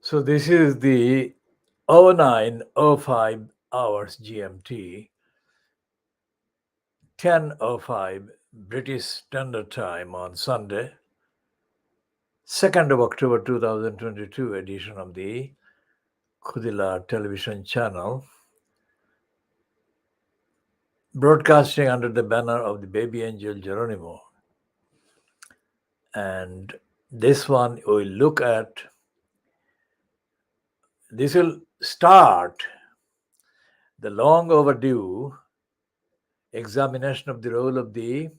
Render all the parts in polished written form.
So this is the 09:05 hours GMT, 10:05 British Standard Time on Sunday, 2nd of October 2022 edition of the KhoodeelaarTV television channel, broadcasting under the banner of the BabyAngelGeronimo. And this one will look at, this will start the long overdue examination of the role of the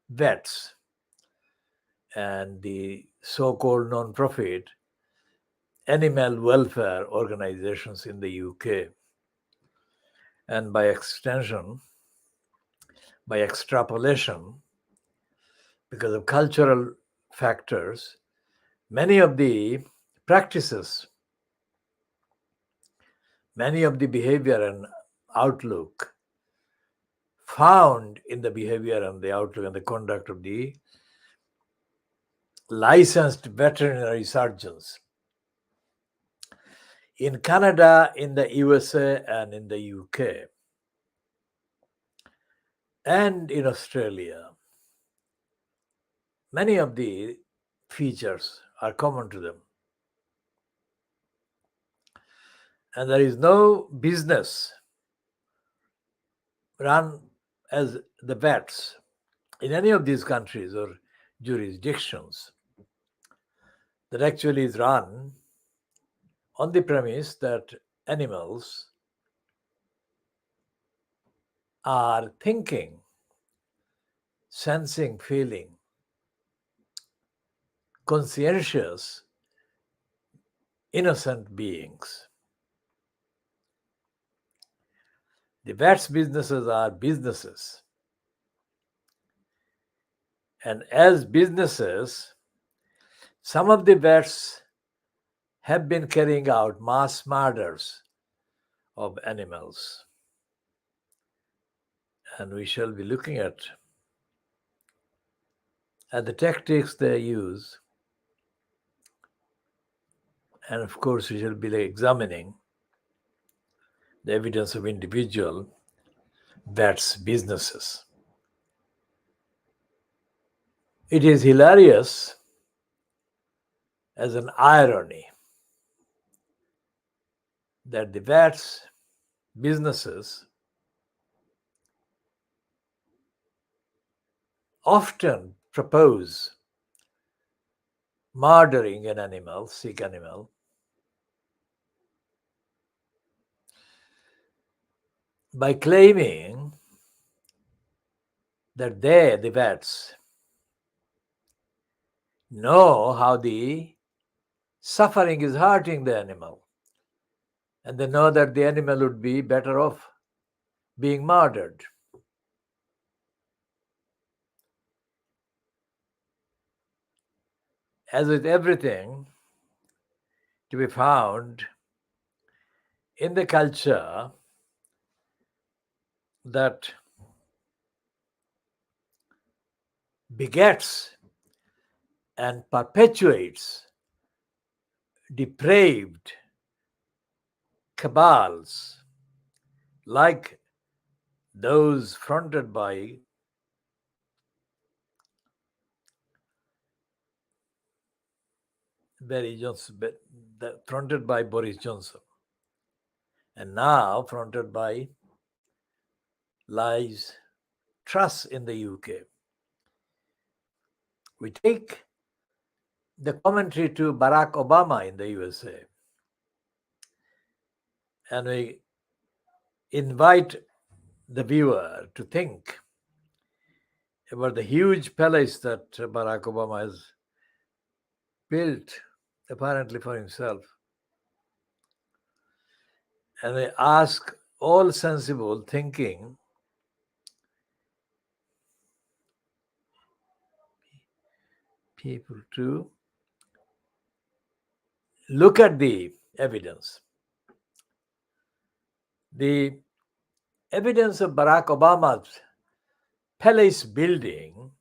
vets and the so-called non-profit animal welfare organizations in the UK. And by extension, by extrapolation, because of cultural factors, many of the practices, many of the behavior and outlook found in the behavior and the outlook and the conduct of the licensed veterinary surgeons in Canada, in the USA, and in the UK, and in Australia, many of the features are common to them. And there is no business run as the vets in any of these countries or jurisdictions that actually is run on the premise that animals are thinking, sensing, feeling, conscientious, innocent beings. The vets' businesses are businesses. And as businesses, some of the vets have been carrying out mass murders of animals. And we shall be looking at the tactics they use. And of course, we shall be examining the evidence of individual vets' businesses. It is hilarious as an irony that the vets' businesses often propose murdering an animal, sick animal, by claiming that they, the vets, know how the suffering is hurting the animal, and they know that the animal would be better off being murdered. As with everything to be found in the culture that begets and perpetuates depraved cabals like those fronted by Boris Johnson, and now fronted by Liez Truss in the UK. We take the commentary to Barack Obama in the USA, and we invite the viewer to think about the huge palace that Barack Obama has built, apparently for himself. And we ask all sensible thinking people to look at the evidence. The evidence of Barack Obama's palace building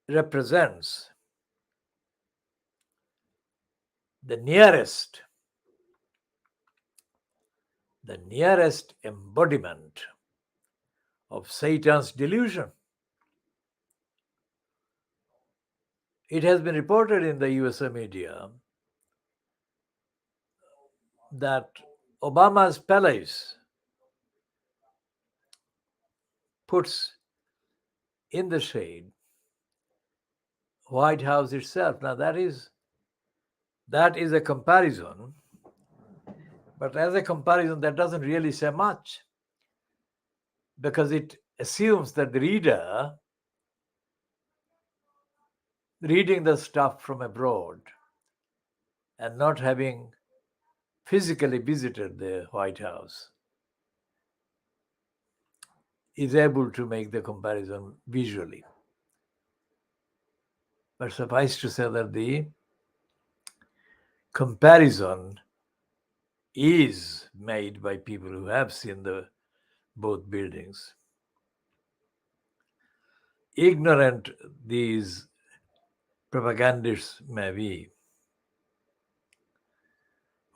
represents the nearest embodiment of Satan's delusion. It has been reported in the USA media that Obama's palace puts in the shade White House itself. Now that is a comparison, but as a comparison that doesn't really say much, because it assumes that the reader reading the stuff from abroad and not having physically visited the White House is able to make the comparison visually. But suffice to say that the comparison is made by people who have seen the both buildings. Ignorant these propagandists may be,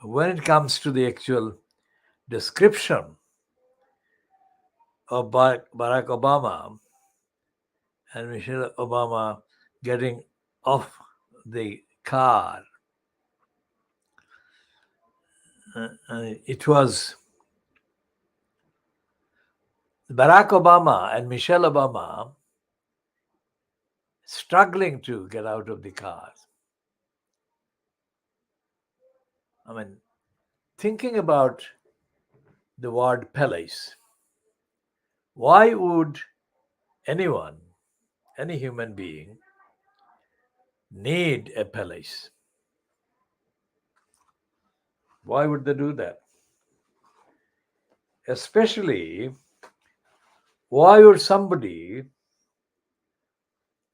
when it comes to the actual description of Barack Obama and Michelle Obama getting off the car, it was Barack Obama and Michelle Obama struggling to get out of the car. I mean, thinking about the word palace, why would anyone, any human being, need a palace? Why would they do that? Especially, why would somebody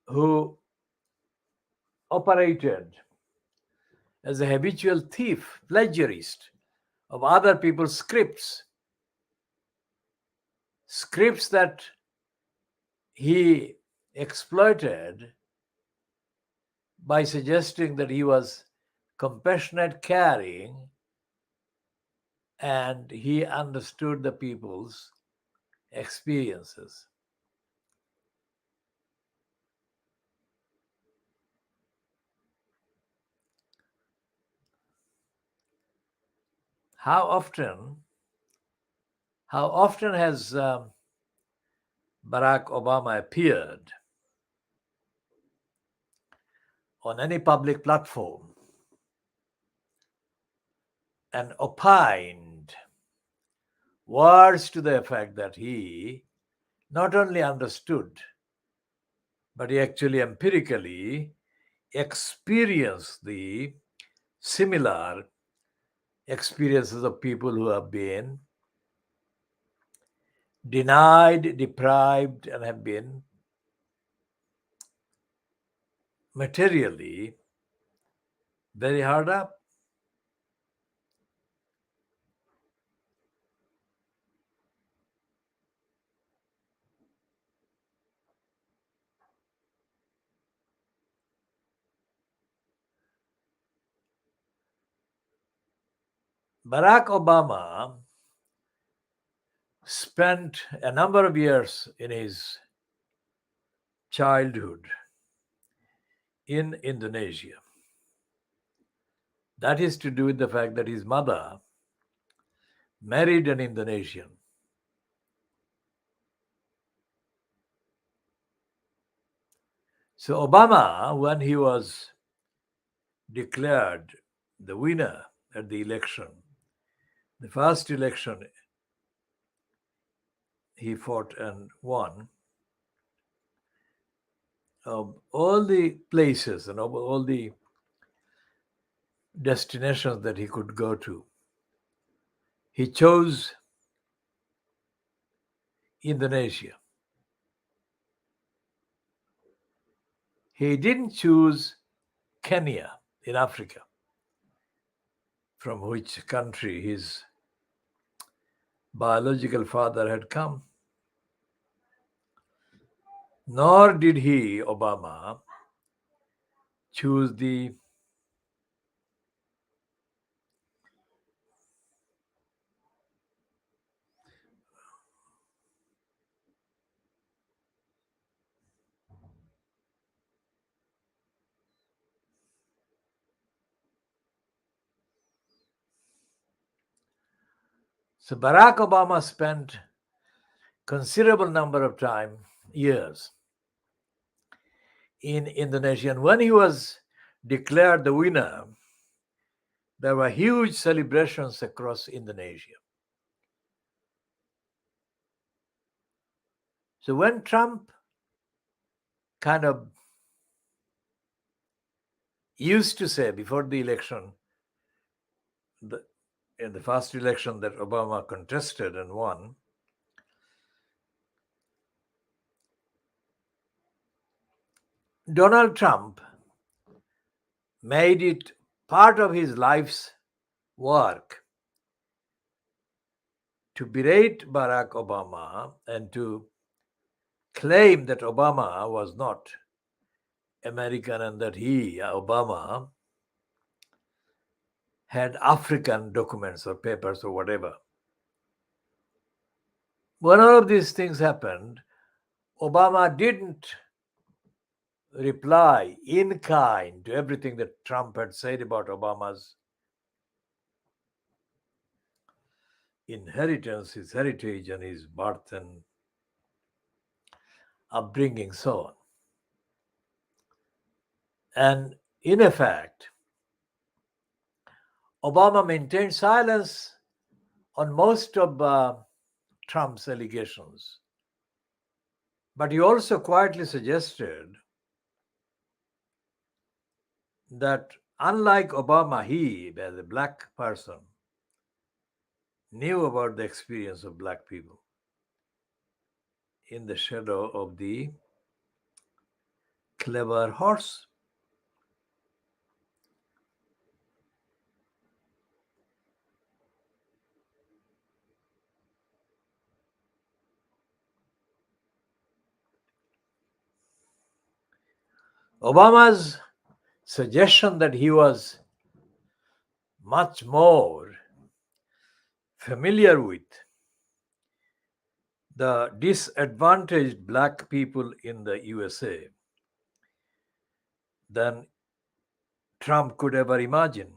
who operated as a habitual thief, plagiarist of other people's scripts that he exploited by suggesting that he was compassionate, caring, and he understood the people's experiences. How often has Barack Obama appeared on any public platform and opined words to the effect that he not only understood, but he actually empirically experienced the similar experiences of people who have been denied, deprived, and have been materially very hard up. Barack Obama spent a number of years in his childhood in Indonesia. That is to do with the fact that his mother married an Indonesian. So Obama, when he was declared the winner at the election, the first election he fought and won, of all the places and of all the destinations that he could go to, he chose Indonesia. He didn't choose Kenya in Africa, from which country his biological father had come. Nor did he, Obama, choose the So Barack Obama spent considerable number of years in Indonesia. And when he was declared the winner, there were huge celebrations across Indonesia. So when Trump kind of used to say before the election, in the first election that Obama contested and won, Donald Trump made it part of his life's work to berate Barack Obama and to claim that Obama was not American and that he, Obama, had African documents or papers or whatever. When all of these things happened, Obama didn't reply in kind to everything that Trump had said about Obama's inheritance, his heritage, and his birth and upbringing, so on. And in effect, Obama maintained silence on most of Trump's allegations. But he also quietly suggested that unlike Obama, he, as a black person, knew about the experience of black people in the shadow of the clever horse. Obama's suggestion that he was much more familiar with the disadvantaged black people in the USA than Trump could ever imagine.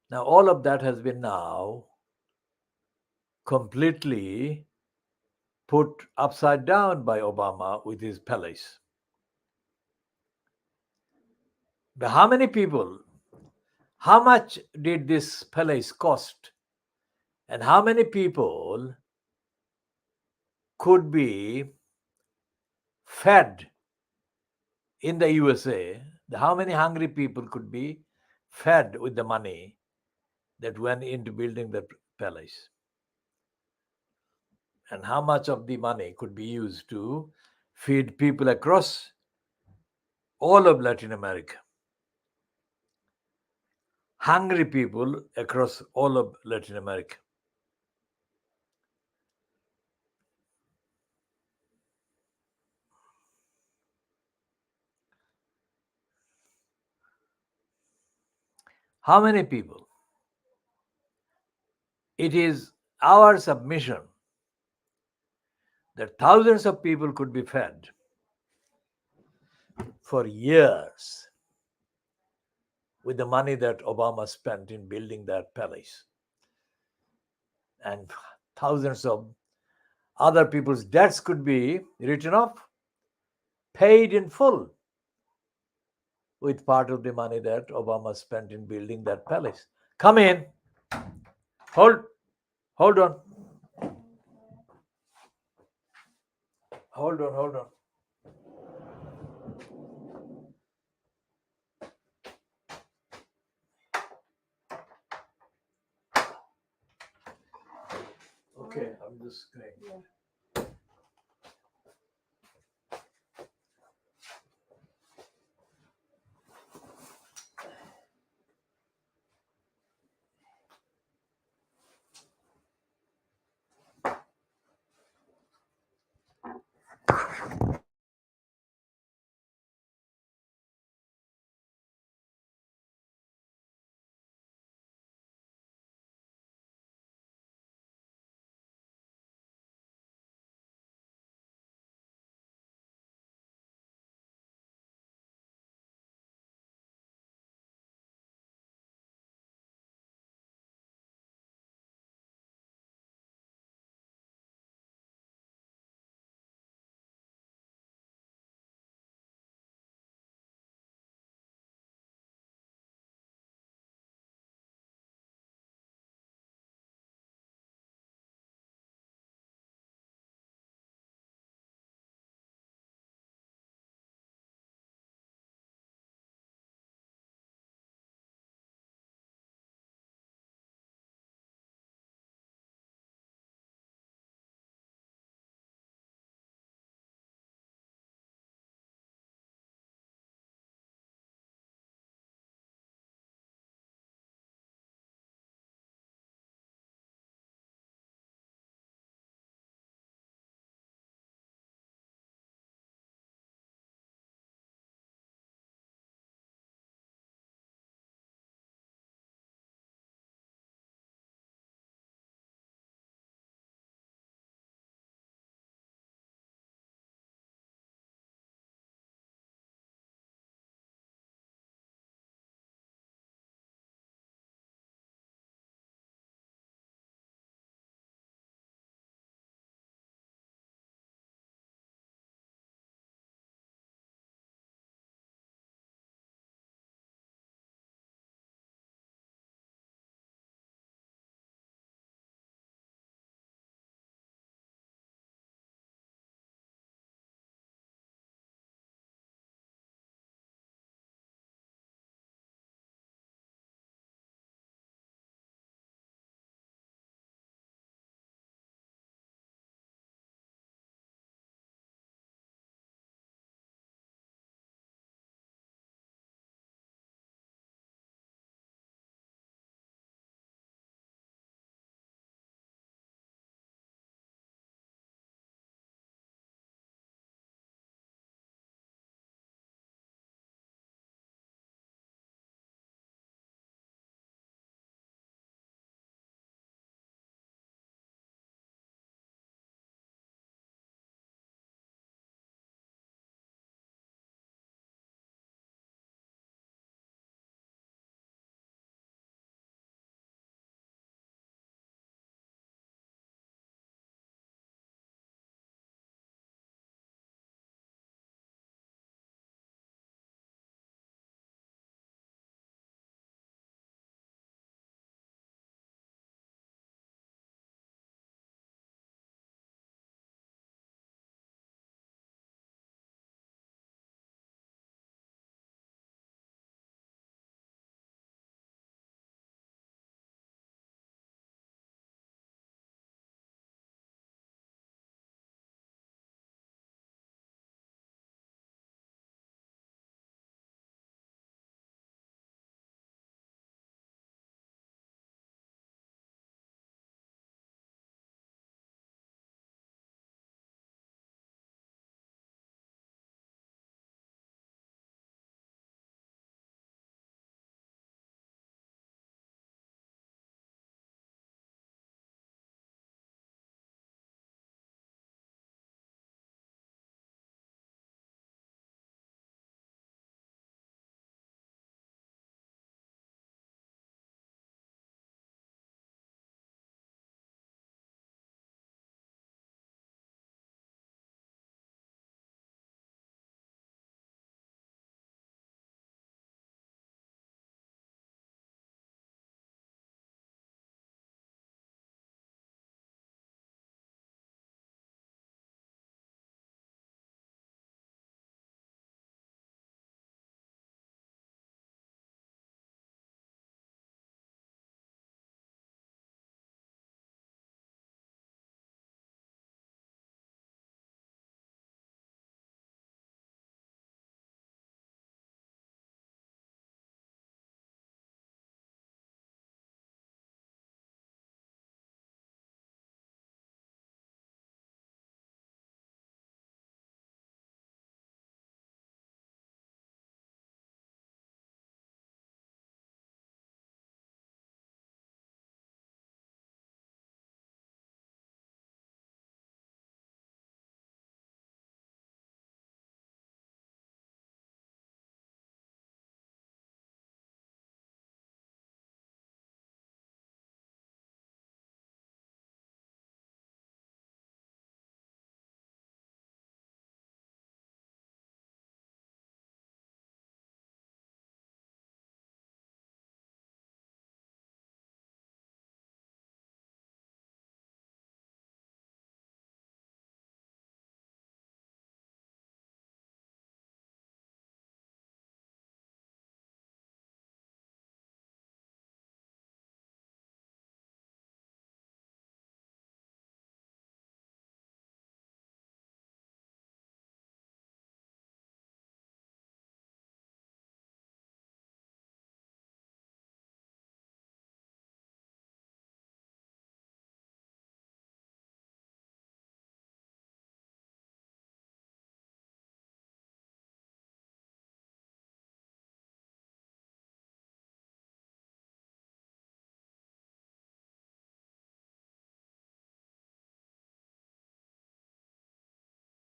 Now, all of that has been now completely put upside down by Obama with his palace. But how many people, how much did this palace cost? And how many people could be fed in the USA? How many hungry people could be fed with the money that went into building the palace? And how much of the money could be used to feed people across all of Latin America? Hungry people across all of Latin America. How many people? It is our submission that thousands of people could be fed for years with the money that Obama spent in building that palace. And thousands of other people's debts could be written off, paid in full with part of the money that Obama spent in building that palace. Come in. Hold on. Hold on. Okay, I'm just going.